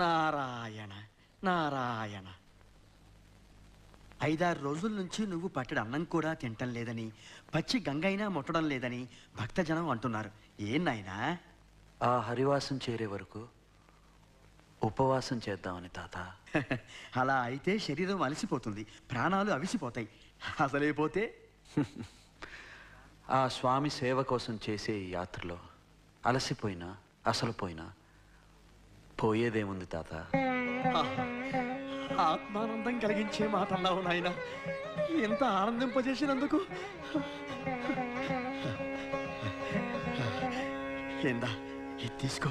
నారాయణ నారాయణ. 5-6 రోజుల నుంచి నువ్వు పట్టడి అన్నం కూడా తింటం లేదని, పచ్చి గంగైనా ముట్టడం లేదని భక్తజనం అంటున్నారు. ఏం నాయనా? ఆ హరివాసం చేరే వరకు ఉపవాసం చేద్దామని తాత. అలా అయితే శరీరం అలసిపోతుంది, ప్రాణాలు అవిసిపోతాయి. అసలైపోతే ఆ స్వామి సేవ కోసం చేసే ఈ యాత్రలో అలసిపోయినా అసలు పోయినా పోయేదేముంది తాత? ఆత్మానందం కలిగించే మాట అన్నావు నాయన. ఎంత ఆనందింపజేసినందుకు. ఏందా ఇది తీసుకో.